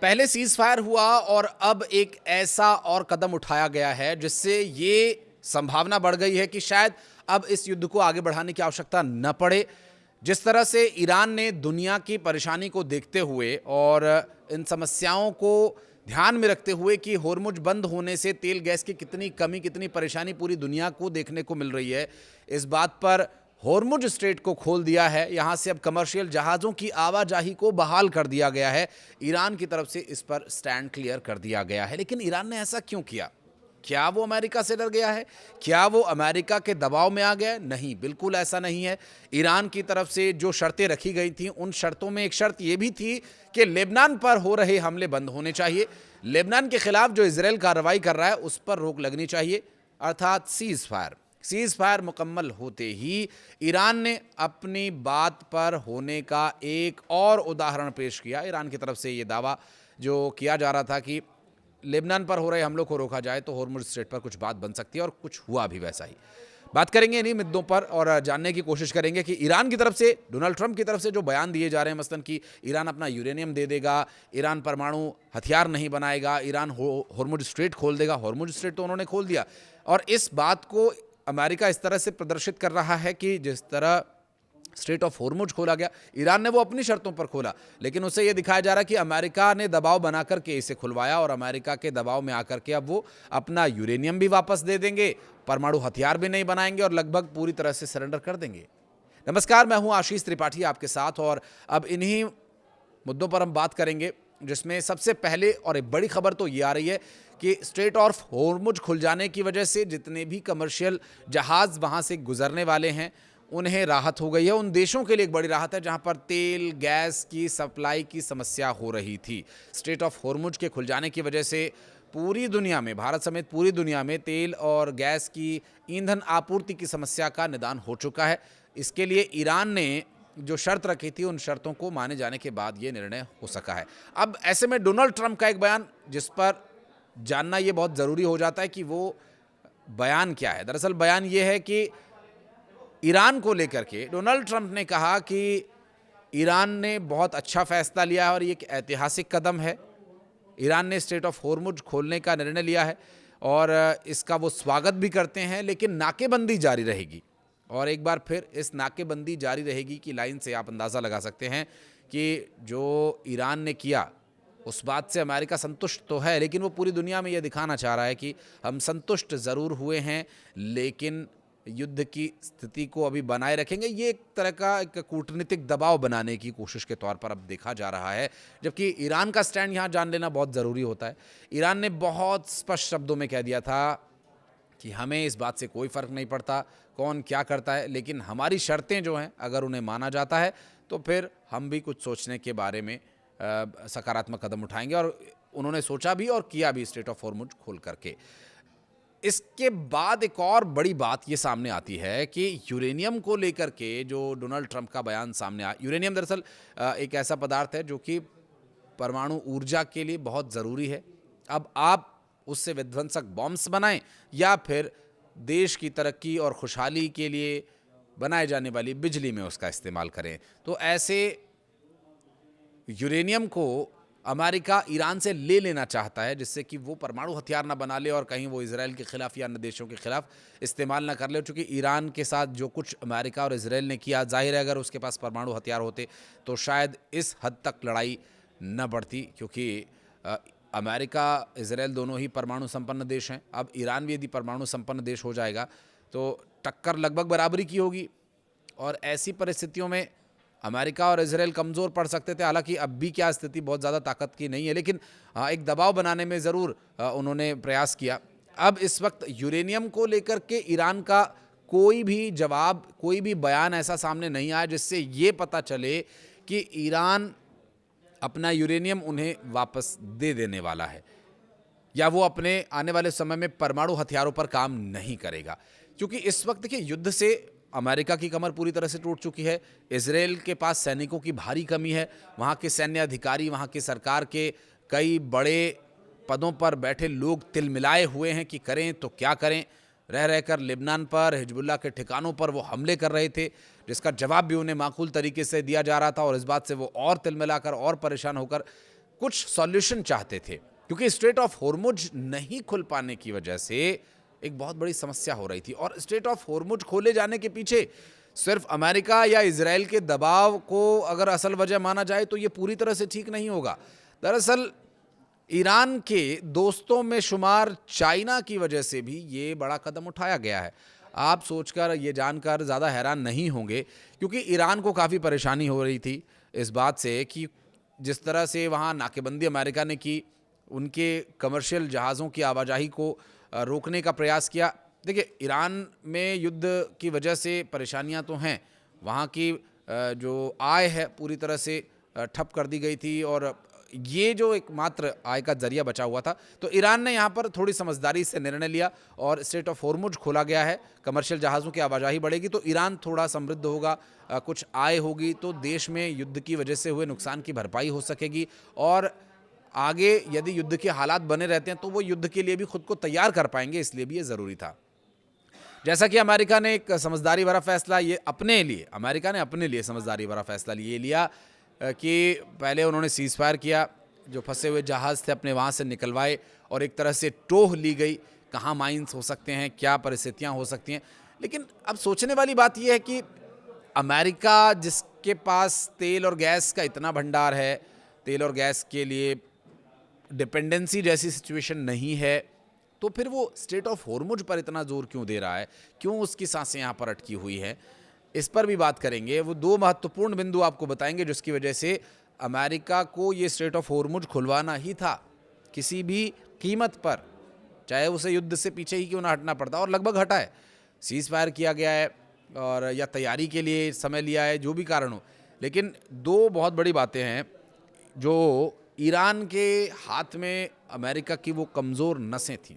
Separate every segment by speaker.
Speaker 1: पहले cease fire हुआ और अब एक ऐसा और कदम उठाया गया है जिससे ये संभावना बढ़ गई है कि शायद अब इस युद्ध को आगे बढ़ाने की आवश्यकता न पड़े। जिस तरह से ईरान ने दुनिया की परेशानी को देखते हुए और इन समस्याओं को ध्यान में रखते हुए कि होर्मुज बंद होने से तेल गैस की कितनी कमी, कितनी परेशानी पूरी दुनिया को देखने को मिल रही है, इस बात पर होर्मुज स्ट्रेट को खोल दिया है। यहां से अब कमर्शियल जहाज़ों की आवाजाही को बहाल कर दिया गया है। ईरान की तरफ से इस पर स्टैंड क्लियर कर दिया गया है। लेकिन ईरान ने ऐसा क्यों किया? क्या वो अमेरिका से डर गया है? क्या वो अमेरिका के दबाव में आ गया? नहीं, बिल्कुल ऐसा नहीं है। ईरान की तरफ से जो शर्तें रखी गई थीं, उन शर्तों में एक शर्त ये भी थी कि लेबनान पर हो रहे हमले बंद होने चाहिए। लेबनान के खिलाफ जो इजराइल कार्रवाई कर रहा है उस पर रोक लगनी चाहिए, अर्थात सीज फायर मुकम्मल होते ही ईरान ने अपनी बात पर होने का एक और उदाहरण पेश किया। ईरान की तरफ से ये दावा जो किया जा रहा था कि लेबनान पर हो रहे हमलों को रोका जाए तो होर्मुज स्ट्रेट पर कुछ बात बन सकती है, और कुछ हुआ भी वैसा ही। बात करेंगे इन्हीं मुद्दों पर और जानने की कोशिश करेंगे कि ईरान की तरफ से, डोनाल्ड ट्रंप की तरफ से जो बयान दिए जा रहे हैं, मसलन कि ईरान अपना यूरेनियम दे देगा, ईरान परमाणु हथियार नहीं बनाएगा, ईरान होर्मुज स्ट्रेट खोल देगा। होर्मुज स्ट्रेट तो उन्होंने खोल दिया, और इस बात को अमेरिका इस तरह से प्रदर्शित कर रहा है कि जिस तरह स्ट्रेट ऑफ होर्मुज खोला गया, ईरान ने वो अपनी शर्तों पर खोला, लेकिन उससे ये दिखाया जा रहा है कि अमेरिका ने दबाव बना करके इसे खुलवाया, और अमेरिका के दबाव में आकर के अब वो अपना यूरेनियम भी वापस दे देंगे, परमाणु हथियार भी नहीं बनाएंगे और लगभग पूरी तरह से सरेंडर कर देंगे। नमस्कार, मैं हूं आशीष त्रिपाठी आपके साथ, और अब इन्हीं मुद्दों पर हम बात करेंगे, जिसमें सबसे पहले और एक बड़ी खबर तो ये आ रही है कि स्ट्रेट ऑफ होर्मुज खुल जाने की वजह से जितने भी कमर्शियल जहाज़ वहाँ से गुजरने वाले हैं उन्हें राहत हो गई है। उन देशों के लिए एक बड़ी राहत है जहाँ पर तेल गैस की सप्लाई की समस्या हो रही थी। स्ट्रेट ऑफ होर्मुज के खुल जाने की वजह से पूरी दुनिया में, भारत समेत पूरी दुनिया में तेल और गैस की ईंधन आपूर्ति की समस्या का निदान हो चुका है। इसके लिए ईरान ने जो शर्त रखी थी, उन शर्तों को माने जाने के बाद ये निर्णय हो सका है। अब ऐसे में डोनाल्ड ट्रंप का एक बयान, जिस पर जानना ये बहुत ज़रूरी हो जाता है कि वो बयान क्या है। दरअसल बयान ये है कि ईरान को लेकर के डोनाल्ड ट्रंप ने कहा कि ईरान ने बहुत अच्छा फैसला लिया है और ये एक ऐतिहासिक कदम है। ईरान ने स्ट्रेट ऑफ होर्मुज खोलने का निर्णय लिया है और इसका वो स्वागत भी करते हैं, लेकिन नाकेबंदी जारी रहेगी। और एक बार फिर इस नाकेबंदी जारी रहेगी की लाइन से आप अंदाज़ा लगा सकते हैं कि जो ईरान ने किया उस बात से अमेरिका संतुष्ट तो है, लेकिन वो पूरी दुनिया में ये दिखाना चाह रहा है कि हम संतुष्ट ज़रूर हुए हैं, लेकिन युद्ध की स्थिति को अभी बनाए रखेंगे। ये एक तरह का एक कूटनीतिक दबाव बनाने की कोशिश के तौर पर अब देखा जा रहा है, जबकि ईरान का स्टैंड यहाँ जान लेना बहुत ज़रूरी होता है। ईरान ने बहुत स्पष्ट शब्दों में कह दिया था कि हमें इस बात से कोई फ़र्क नहीं पड़ता कौन क्या करता है, लेकिन हमारी शर्तें जो हैं अगर उन्हें माना जाता है तो फिर हम भी कुछ सोचने के बारे में सकारात्मक कदम उठाएंगे। और उन्होंने सोचा भी और किया भी स्ट्रेट ऑफ होर्मुज खोल करके। इसके बाद एक और बड़ी बात ये सामने आती है कि यूरेनियम को लेकर के जो डोनाल्ड ट्रंप का बयान सामने आया। यूरेनियम दरअसल एक ऐसा पदार्थ है जो कि परमाणु ऊर्जा के लिए बहुत ज़रूरी है। अब आप उससे विध्वंसक बॉम्ब्स बनाएं या फिर देश की तरक्की और खुशहाली के लिए बनाए जाने वाली बिजली में उसका इस्तेमाल करें, तो ऐसे यूरेनियम को अमेरिका ईरान से ले लेना चाहता है, जिससे कि वो परमाणु हथियार ना बना ले और कहीं वो इजराइल के खिलाफ या अन्य देशों के खिलाफ इस्तेमाल ना कर ले। क्योंकि ईरान के साथ जो कुछ अमेरिका और इजराइल ने किया, जाहिर है अगर उसके पास परमाणु हथियार होते तो शायद इस हद तक लड़ाई न बढ़ती, क्योंकि अमेरिका इजराइल दोनों ही परमाणु संपन्न देश हैं। अब ईरान भी यदि परमाणु संपन्न देश हो जाएगा तो टक्कर लगभग बराबरी की होगी, और ऐसी परिस्थितियों में अमेरिका और इजराइल कमज़ोर पड़ सकते थे। हालांकि अब भी क्या स्थिति बहुत ज़्यादा ताकत की नहीं है, लेकिन एक दबाव बनाने में ज़रूर उन्होंने प्रयास किया। अब इस वक्त यूरेनियम को लेकर के ईरान का कोई भी जवाब, कोई भी बयान ऐसा सामने नहीं आया जिससे ये पता चले कि ईरान अपना यूरेनियम उन्हें वापस दे देने वाला है या वो अपने आने वाले समय में परमाणु हथियारों पर काम नहीं करेगा। क्योंकि इस वक्त के युद्ध से अमेरिका की कमर पूरी तरह से टूट चुकी है। इजराइल के पास सैनिकों की भारी कमी है। वहाँ के सैन्य अधिकारी, वहाँ की सरकार के कई बड़े पदों पर बैठे लोग तिलमिलाए हुए हैं कि करें तो क्या करें। रह रहकर लेबनान पर, हिजबुल्लाह के ठिकानों पर वो हमले कर रहे थे, जिसका जवाब भी उन्हें माकूल तरीके से दिया जा रहा था, और इस बात से वो और तिलमिलाकर और परेशान होकर कुछ सॉल्यूशन चाहते थे, क्योंकि स्ट्रेट ऑफ होर्मुज नहीं खुल पाने की वजह से एक बहुत बड़ी समस्या हो रही थी। और स्ट्रेट ऑफ होर्मुज खोले जाने के पीछे सिर्फ अमेरिका या इजराइल के दबाव को अगर असल वजह माना जाए तो ये पूरी तरह से ठीक नहीं होगा। दरअसल ईरान के दोस्तों में शुमार चाइना की वजह से भी ये बड़ा कदम उठाया गया है। आप सोचकर ये जानकर ज़्यादा हैरान नहीं होंगे, क्योंकि ईरान को काफ़ी परेशानी हो रही थी इस बात से कि जिस तरह से वहाँ नाकेबंदी अमेरिका ने की, उनके कमर्शियल जहाज़ों की आवाजाही को रोकने का प्रयास किया। देखिए, ईरान में युद्ध की वजह से परेशानियां तो हैं, वहाँ की जो आय है पूरी तरह से ठप कर दी गई थी, और ये जो एकमात्र आय का जरिया बचा हुआ था। तो ईरान ने यहाँ पर थोड़ी समझदारी से निर्णय लिया और स्ट्रेट ऑफ होर्मुज खोला गया है। कमर्शियल जहाज़ों की आवाजाही बढ़ेगी तो ईरान थोड़ा समृद्ध होगा, कुछ आय होगी, तो देश में युद्ध की वजह से हुए नुकसान की भरपाई हो सकेगी। और आगे यदि युद्ध के हालात बने रहते हैं तो वो युद्ध के लिए भी खुद को तैयार कर पाएंगे, इसलिए भी ये ज़रूरी था। जैसा कि अमेरिका ने एक समझदारी भरा फैसला ये अपने लिए, अमेरिका ने अपने लिए समझदारी भरा फैसला ये लिया कि पहले उन्होंने सीज़ फायर किया, जो फंसे हुए जहाज़ थे अपने वहाँ से निकलवाए और एक तरह से टोह ली गई, कहाँ माइंस हो सकते हैं, क्या परिस्थितियाँ हो सकती हैं। लेकिन अब सोचने वाली बात यह है कि अमेरिका जिसके पास तेल और गैस का इतना भंडार है, तेल और गैस के लिए डिपेंडेंसी जैसी सिचुएशन नहीं है, तो फिर वो स्ट्रेट ऑफ होर्मुज पर इतना जोर क्यों दे रहा है, क्यों उसकी सांसें यहाँ पर अटकी हुई हैं, इस पर भी बात करेंगे। वो दो महत्वपूर्ण बिंदु आपको बताएंगे जिसकी वजह से अमेरिका को ये स्ट्रेट ऑफ होर्मुज खुलवाना ही था किसी भी कीमत पर, चाहे उसे युद्ध से पीछे ही क्यों ना हटना पड़ता, और लगभग हटा है। सीज़ फायर किया गया है और या तैयारी के लिए समय लिया है, जो भी कारण हो। लेकिन दो बहुत बड़ी बातें हैं जो ईरान के हाथ में अमेरिका की वो कमज़ोर नसें थीं।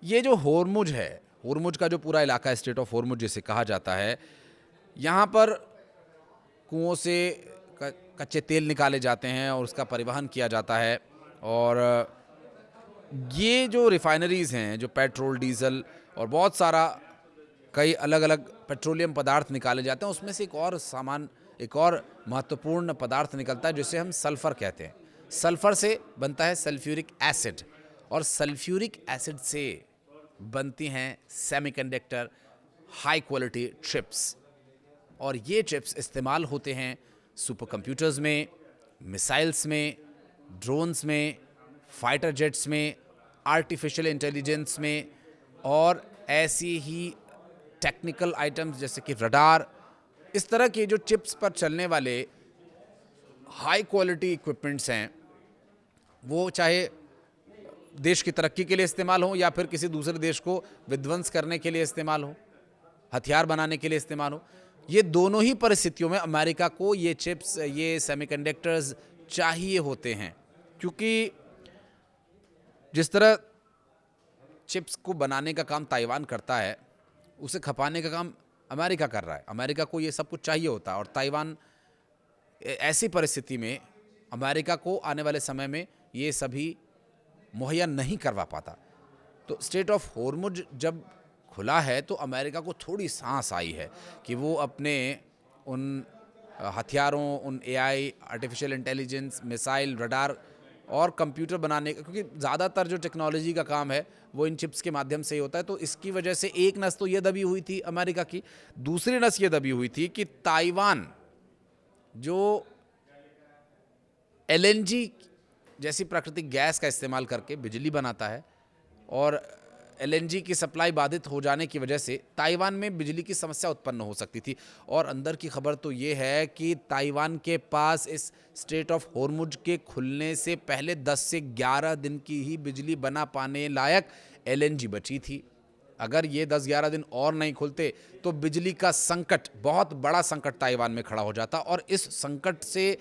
Speaker 1: ये जो होर्मुज है, होर्मुज का जो पूरा इलाका है, स्ट्रेट ऑफ होर्मुज जिसे कहा जाता है, यहाँ पर कुओं से कच्चे तेल निकाले जाते हैं और उसका परिवहन किया जाता है। और ये जो रिफाइनरीज़ हैं, जो पेट्रोल, डीजल और बहुत सारा कई अलग अलग पेट्रोलियम पदार्थ निकाले जाते हैं, उसमें से एक और महत्वपूर्ण पदार्थ निकलता है जिसे हम सल्फ़र कहते हैं। सल्फ़र से बनता है सल्फ्यूरिक एसिड, और सल्फ्यूरिक एसिड से बनती हैं सेमीकंडक्टर हाई क्वालिटी चिप्स, और ये चिप्स इस्तेमाल होते हैं सुपर कंप्यूटर्स में, मिसाइल्स में, ड्रोन्स में, फाइटर जेट्स में, आर्टिफिशियल इंटेलिजेंस में, और ऐसी ही टेक्निकल आइटम्स जैसे कि रडार। इस तरह के जो चिप्स पर चलने वाले हाई क्वालिटी इक्विपमेंट्स हैं, वो चाहे देश की तरक्की के लिए इस्तेमाल हो या फिर किसी दूसरे देश को विध्वंस करने के लिए इस्तेमाल हो, हथियार बनाने के लिए इस्तेमाल हो, ये दोनों ही परिस्थितियों में अमेरिका को ये चिप्स, ये सेमीकंडक्टर्स चाहिए होते हैं। क्योंकि जिस तरह चिप्स को बनाने का काम ताइवान करता है, उसे खपाने का काम अमेरिका कर रहा है। अमेरिका को ये सब कुछ चाहिए होता है, और ताइवान ऐसी परिस्थिति में अमेरिका को आने वाले समय में ये सभी मुहैया नहीं करवा पाता। तो स्ट्रेट ऑफ होर्मुज जब खुला है तो अमेरिका को थोड़ी सांस आई है कि वो अपने उन हथियारों, उन AI, artificial intelligence, missile, radar और कंप्यूटर बनाने का, क्योंकि ज़्यादातर जो टेक्नोलॉजी का काम है वो इन चिप्स के माध्यम से ही होता है। तो इसकी वजह से एक नस तो ये दबी हुई थी अमेरिका की, दूसरी नस ये दबी हुई थी कि ताइवान जो एलएनजी जैसी प्राकृतिक गैस का इस्तेमाल करके बिजली बनाता है, और एलएनजी की सप्लाई बाधित हो जाने की वजह से ताइवान में बिजली की समस्या उत्पन्न हो सकती थी। और अंदर की खबर तो ये है कि ताइवान के पास इस स्ट्रेट ऑफ होर्मुज के खुलने से पहले 10 से 11 दिन की ही बिजली बना पाने लायक एलएनजी बची थी। अगर ये 10-11 दिन और नहीं खुलते तो बिजली का संकट, बहुत बड़ा संकट ताइवान में खड़ा हो जाता, और इस संकट से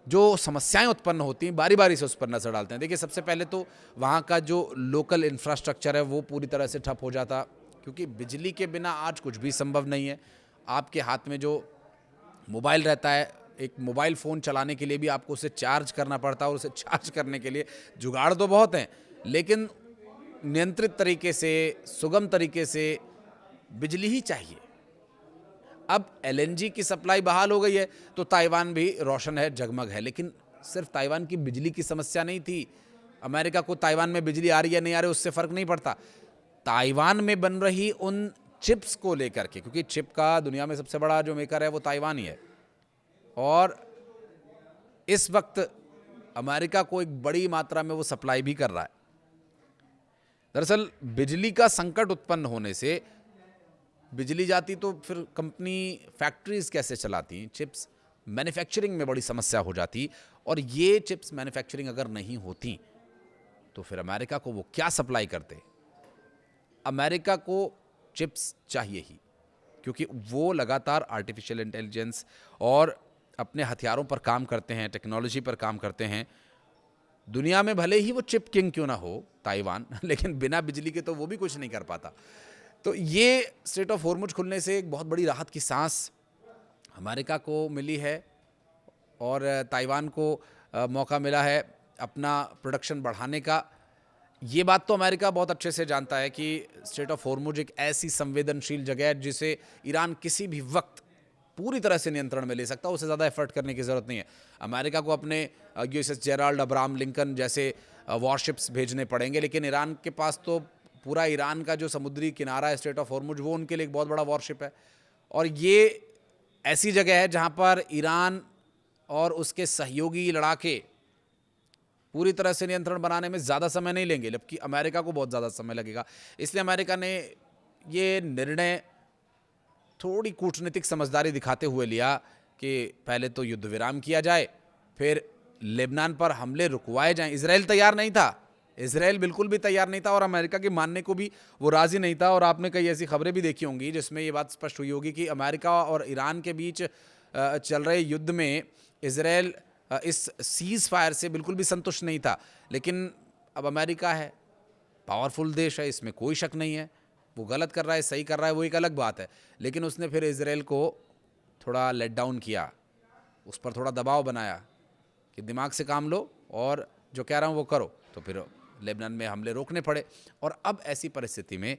Speaker 1: जो समस्याएं उत्पन्न होती हैं बारी बारी से उस पर नजर डालते हैं। देखिए, सबसे पहले तो वहाँ का जो लोकल इंफ्रास्ट्रक्चर है वो पूरी तरह से ठप हो जाता, क्योंकि बिजली के बिना आज कुछ भी संभव नहीं है। आपके हाथ में जो मोबाइल रहता है, एक मोबाइल फ़ोन चलाने के लिए भी आपको उसे चार्ज करना पड़ता है, और उसे चार्ज करने के लिए जुगाड़ तो बहुत हैं, लेकिन नियंत्रित तरीके से, सुगम तरीके से बिजली ही चाहिए। अब एलएनजी की सप्लाई बहाल हो गई है तो ताइवान भी रोशन है, जगमग है, लेकिन सिर्फ ताइवान की बिजली की समस्या नहीं थी। अमेरिका को ताइवान में बिजली आ रही है नहीं आ रही उससे फ़र्क नहीं पड़ता। ताइवान में बन रही उन चिप्स को लेकर के, क्योंकि चिप का दुनिया में सबसे बड़ा जो मेकर है वो ताइवान ही है, और इस वक्त अमेरिका को एक बड़ी मात्रा में वो सप्लाई भी कर रहा है। दरअसल बिजली का संकट उत्पन्न होने से, बिजली जाती तो फिर कंपनी फैक्ट्रीज कैसे चलाती, चिप्स मैन्युफैक्चरिंग में बड़ी समस्या हो जाती, और ये चिप्स मैन्युफैक्चरिंग अगर नहीं होती तो फिर अमेरिका को वो क्या सप्लाई करते। अमेरिका को चिप्स चाहिए ही, क्योंकि वो लगातार आर्टिफिशियल इंटेलिजेंस और अपने हथियारों पर काम करते हैं, टेक्नोलॉजी पर काम करते हैं। दुनिया में भले ही वो चिप किंग क्यों ना हो ताइवान, लेकिन बिना बिजली के तो वो भी कुछ नहीं कर पाता। तो ये स्ट्रेट ऑफ हॉर्मुज खुलने से एक बहुत बड़ी राहत की सांस अमेरिका को मिली है, और ताइवान को मौका मिला है अपना प्रोडक्शन बढ़ाने का। ये बात तो अमेरिका बहुत अच्छे से जानता है कि स्ट्रेट ऑफ हॉर्मुज एक ऐसी संवेदनशील जगह है जिसे ईरान किसी भी वक्त पूरी तरह से नियंत्रण में ले सकता है, उसे ज़्यादा एफर्ट करने की ज़रूरत नहीं है। अमेरिका को अपने यूएसएस जेराल्ड अब्राहम लिंकन जैसे वॉरशिप्स भेजने पड़ेंगे, लेकिन ईरान के पास तो पूरा ईरान का जो समुद्री किनारा है स्ट्रेट ऑफ हॉर्मुज, वो उनके लिए एक बहुत बड़ा वॉरशिप है। और ये ऐसी जगह है जहाँ पर ईरान और उसके सहयोगी लड़ाके पूरी तरह से नियंत्रण बनाने में ज़्यादा समय नहीं लेंगे, जबकि अमेरिका को बहुत ज़्यादा समय लगेगा। इसलिए अमेरिका ने ये निर्णय थोड़ी कूटनीतिक समझदारी दिखाते हुए लिया कि पहले तो युद्ध विराम किया जाए, फिर लेबनान पर हमले रुकवाए जाएं। इजराइल तैयार नहीं था, इजराइल बिल्कुल भी तैयार नहीं था, और अमेरिका के मानने को भी वो राज़ी नहीं था। और आपने कई ऐसी खबरें भी देखी होंगी जिसमें ये बात स्पष्ट हुई होगी कि अमेरिका और ईरान के बीच चल रहे युद्ध में इजराइल इस सीज़ फायर से बिल्कुल भी संतुष्ट नहीं था। लेकिन अब अमेरिका है, पावरफुल देश है, इसमें कोई शक नहीं है। वो गलत कर रहा है, सही कर रहा है, वो एक अलग बात है। लेकिन उसने फिर इजराइल को थोड़ा लेट डाउन किया, उस पर थोड़ा दबाव बनाया कि दिमाग से काम लो और जो कह रहा हूँ वो करो। तो फिर लेबनान में हमले रोकने पड़े। और अब ऐसी परिस्थिति में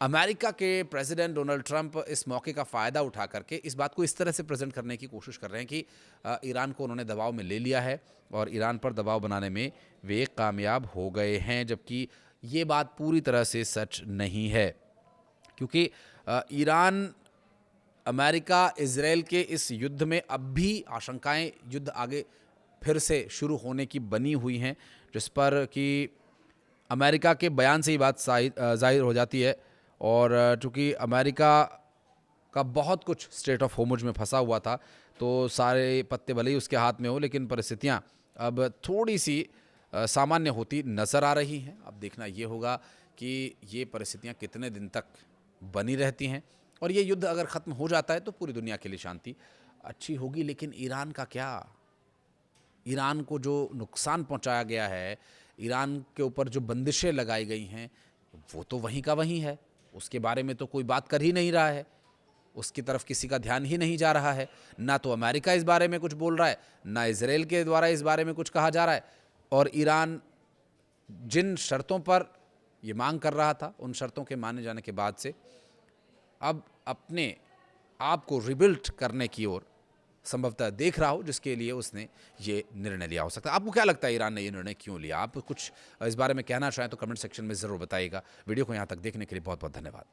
Speaker 1: अमेरिका के प्रेसिडेंट डोनाल्ड ट्रंप इस मौके का फ़ायदा उठा करके इस बात को इस तरह से प्रेजेंट करने की कोशिश कर रहे हैं कि ईरान को उन्होंने दबाव में ले लिया है और ईरान पर दबाव बनाने में वे कामयाब हो गए हैं, जबकि ये बात पूरी तरह से सच नहीं है। क्योंकि ईरान, अमेरिका, इजराइल के इस युद्ध में अब भी आशंकाएं युद्ध आगे फिर से शुरू होने की बनी हुई हैं, जिस पर कि अमेरिका के बयान से ही बात जाहिर हो जाती है। और चूँकि अमेरिका का बहुत कुछ स्ट्रेट ऑफ हॉर्मुज में फंसा हुआ था, तो सारे पत्ते भले ही उसके हाथ में हो, लेकिन परिस्थितियाँ अब थोड़ी सी सामान्य होती नज़र आ रही हैं। अब देखना ये होगा कि ये परिस्थितियाँ कितने दिन तक बनी रहती हैं, और ये युद्ध अगर ख़त्म हो जाता है तो पूरी दुनिया के लिए शांति अच्छी होगी। लेकिन ईरान का क्या? ईरान को जो नुकसान पहुंचाया गया है, ईरान के ऊपर जो बंदिशें लगाई गई हैं, वो तो वहीं का वहीं है। उसके बारे में तो कोई बात कर ही नहीं रहा है, उसकी तरफ किसी का ध्यान ही नहीं जा रहा है। ना तो अमेरिका इस बारे में कुछ बोल रहा है, ना इजराइल के द्वारा इस बारे में कुछ कहा जा रहा है। और ईरान जिन शर्तों पर ये मांग कर रहा था, उन शर्तों के माने जाने के बाद से अब अपने आप को रिबिल्ट करने की ओर संभवतः देख रहा हो, जिसके लिए उसने ये निर्णय लिया हो सकता है। आपको क्या लगता है ईरान ने ये निर्णय क्यों लिया? आप कुछ इस बारे में कहना चाहें तो कमेंट सेक्शन में ज़रूर बताइएगा। वीडियो को यहाँ तक देखने के लिए बहुत बहुत धन्यवाद।